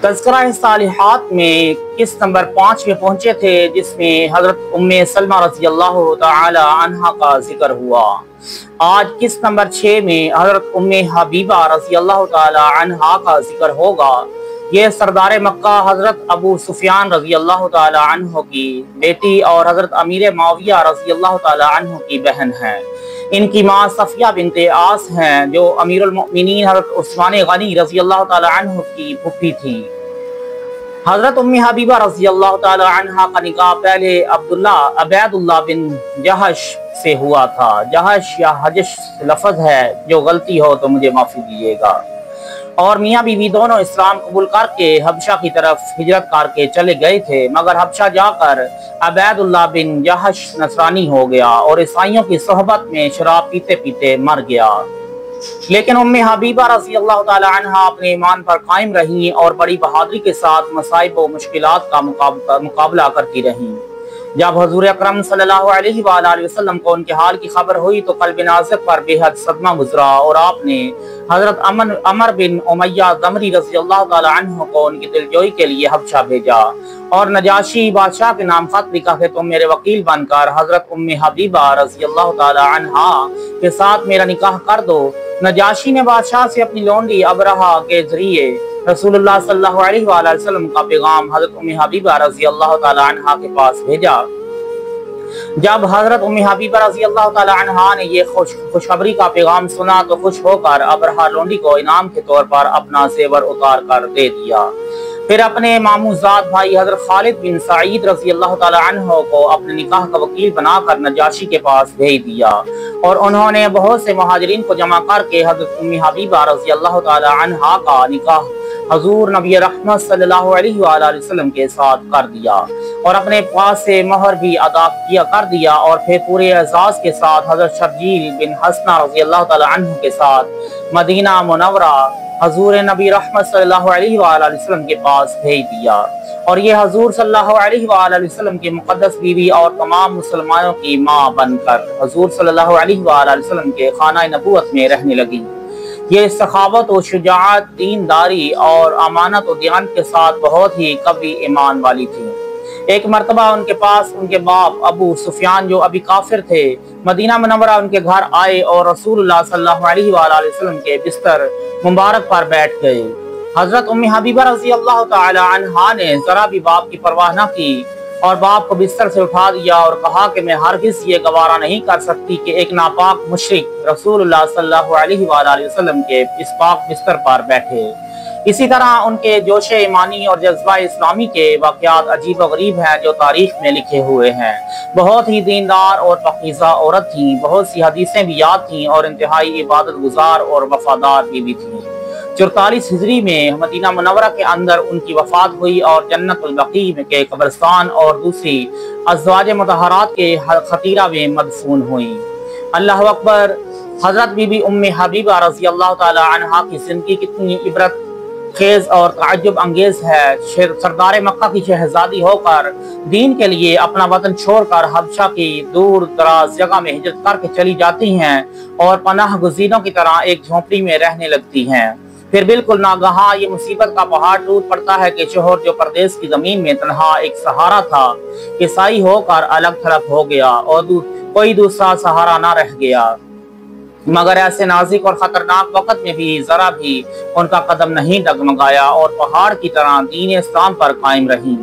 تذکرہ صالحات میں قسط نمبر 5 میں پہنچے تھے، جس میں حضرت سلمہ رضی اللہ تعالی عنہ کا ذکر ہوا۔ آج قسط نمبر 6 میں حضرت حبیبہ رضی اللہ تعالی عنہ کا ذکر ہوگا۔ یہ سردار مکہ حضرت ابو سفیان رضی اللہ تعالی عنہ کی بیٹی اور حضرت امیر معاویہ رضی اللہ تعالی عنہ کی بہن ہیں۔ ان کی ماں صفیہ بنت عاص ہیں، جو امیر المؤمنین حضرت عثمان غنی رضی اللہ تعالی عنہ کی پھوپھی تھی۔ حضرت حبیبہ رضی اللہ تعالی عنہ کا نکاح پہلے عبید اللہ بن جہش سے ہوا تھا۔ جہش یا حجش لفظ ہے، جو غلطی ہو تو مجھے معافی دیجیے گا۔ اور میاں بیوی دونوں اسلام قبول کر کے حبشہ کی طرف ہجرت کر کے چلے گئے تھے، مگر حبشہ جا کر عبید اللہ بن جہش نصرانی ہو گیا اور عیسائیوں کی صحبت میں شراب پیتے پیتے مر گیا۔ لیکن حبیبہ رضی اللہ تعالی عنہ اپنے ایمان پر قائم رہیں اور بڑی بہادری کے ساتھ مصائب و مشکلات کا مقابلہ کرتی رہیں۔ جب حضور اکرم صلی اللہ علیہ وآلہ وسلم کو ان کے حال کی خبر ہوئی تو قلب نازک پر بے حد صدمہ گزرا، اور آپ نے حضرت عمر بن امیہ ضمری رضی اللہ تعالی عنہ کو ان کی دلجوئی کے لیے حبشہ بھیجا اور نجاشی بادشاہ کے نام خط لکھا کہ تم میرے وکیل بن کر حضرت حبیبہ رضی اللہ تعالی عنہ کے ساتھ میرا نکاح کر دو۔ نجاشی نے بادشاہ سے اپنی لونڈی ابرہہ کے ذریعے رسول اللہ صلی اللہ علیہ وآلہ وسلم کا پیغام حضرت حبیبہ رضی اللہ تعالی عنہ کے پاس بھیجا۔ جب حضرت حبیبہ رضی اللہ تعالی عنہ نے یہ خوشخبری کا پیغام سنا تو خوش ہو کر ابرہہ لونڈی کو انعام کے طور پر اپنا زیور اتار کر دے دیا۔ پھر اپنے ماموزاد بھائی حضرت خالد بن سعید رضی اللہ تعالی عنہ کو اپنے نکاح کا وکیل بنا کر نجاشی کے پاس بھیج دیا، اور انہوں نے بہت سے مہاجرین کو جمع کر کے حضرت حبیبہ رضی اللہ تعالی عنہ کا نکاح حضور نبی رحمت صلی اللہ علیہ وآلہ وسلم کے ساتھ کر دیا، اور اپنے پاس سے مہر بھی ادا کر دیا، اور پھر پورے اعزاز کے ساتھ حضرت شرجیل بن حسنہ رضی اللہ تعالی عنہ کے ساتھ مدینہ منورہ حضور نبی رحمت صلی اللہ علیہ وآلہ وسلم کے پاس بھیج دیا، اور یہ حضور صلی اللہ علیہ وآلہ وسلم کی مقدس بیوی اور تمام مسلمانوں کی ماں بن کر حضور صلی اللہ علیہ وآلہ وسلم کے خانہ نبوت میں رہنے لگی۔ یہ سخاوت و شجاعت، دینداری اور امانت و دیانت کے ساتھ بہت ہی قوی ایمان والی تھی۔ ایک مرتبہ ان کے پاس ان کے باپ ابو سفیان، جو ابھی کافر تھے، مدینہ منورہ ان کے گھر آئے اور رسول اللہ صلی اللہ علیہ وآلہ وسلم کے بستر مبارک پر بیٹھ گئے۔ حضرت حبیبہ رضی اللہ تعالی عنہ نے ذرا بھی باپ کی پرواہ نہ کی اور باپ کو بستر سے اٹھا دیا اور کہا کہ میں ہرگز یہ گوارا نہیں کر سکتی کہ ایک ناپاک مشرک رسول اللہ صلی اللہ علیہ وآلہ وسلم کے اس پاک بستر پر بیٹھے۔ اسی طرح ان کے جوش ایمانی اور جذبہ اسلامی کے واقعات عجیب و غریب ہیں، جو تاریخ میں لکھے ہوئے ہیں۔ بہت ہی دیندار اور پاکیزہ عورت تھیں، بہت سی حدیثیں بھی یاد تھیں اور انتہائی عبادت گزار اور وفادار بیوی تھیں۔ 44 ہجری میں مدینہ منورہ کے اندر ان کی وفات ہوئی اور جنت البقیع کے قبرستان اور دوسری ازواج مطہرات کے خطیرہ میں مدفون ہوئیں۔ اللہ اکبر۔ حضرت بی بی حبیبہ رضی اللہ تعالی عنہ کی زندگی کتنی عبرت خیز اور تعجب انگیز ہے۔ سردار مکہ کی شہزادی ہو کر دین کے لیے اپنا وطن چھوڑ کر حبشہ کی دور دراز جگہ میں ہجرت کر کے چلی جاتی ہیں اور پناہ گزینوں کی طرح ایک جھونپڑی میں رہنے لگتی ہیں۔ پھر بالکل ناگہاں یہ مصیبت کا پہاڑ ٹوٹ پڑتا ہے کہ شوہر، جو پردیس کی زمین میں تنہا ایک سہارا تھا، عیسائی ہو کر الگ تھلگ ہو گیا اور کوئی دوسرا سہارا نہ رہ گیا۔ مگر ایسے نازک اور خطرناک وقت میں بھی ذرا بھی ان کا قدم نہیں ڈگمگایا اور پہاڑ کی طرح دین اسلام پر قائم رہیں۔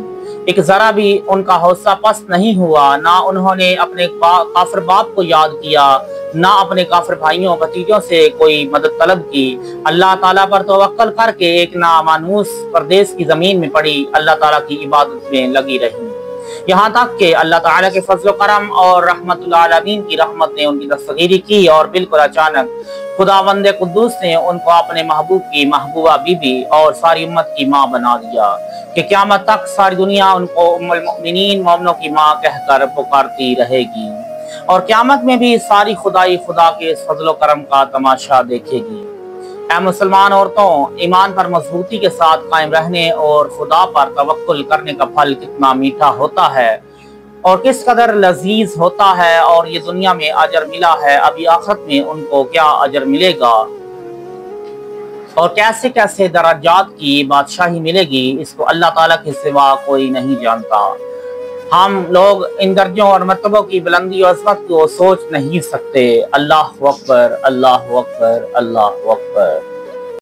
ایک ذرا بھی ان کا حوصلہ پست نہیں ہوا، نہ انہوں نے اپنے کافر باپ کو یاد کیا، نہ اپنے کافر بھائیوں بھتیجوں سے کوئی مدد طلب کی۔ اللہ تعالیٰ پر توکل کر کے ایک نامانوس پردیس کی زمین میں پڑی اللہ تعالیٰ کی عبادت میں لگی رہی، یہاں تک کہ اللہ تعالیٰ کے فضل و کرم اور رحمت العالمین کی رحمت نے ان کی دستگیری کی، اور بالکل اچانک خداوند قدوس نے ان کو اپنے محبوب کی محبوبہ بیوی اور ساری امت کی ماں بنا دیا کہ قیامت تک ساری دنیا ان کو ام المؤمنین، مومنوں کی ماں کہہ کر پکارتی رہے گی، اور قیامت میں بھی ساری خدائی خدا کے فضل و کرم کا تماشا دیکھے گی۔ اے مسلمان عورتوں، ایمان پر مضبوطی کے ساتھ قائم رہنے اور خدا پر توکل کرنے کا پھل کتنا میٹھا ہوتا ہے اور کس قدر لذیذ ہوتا ہے، اور یہ دنیا میں اجر ملا ہے، ابھی آخرت میں ان کو کیا اجر ملے گا۔ اور کیسے کیسے درجات کی بادشاہی ملے گی، اس کو اللہ تعالیٰ کے سوا کوئی نہیں جانتا۔ ہم لوگ ان درجوں اور مرتبوں کی بلندی اور عظمت کو سوچ نہیں سکتے۔ اللہ اکبر، اللہ اکبر، اللہ اکبر۔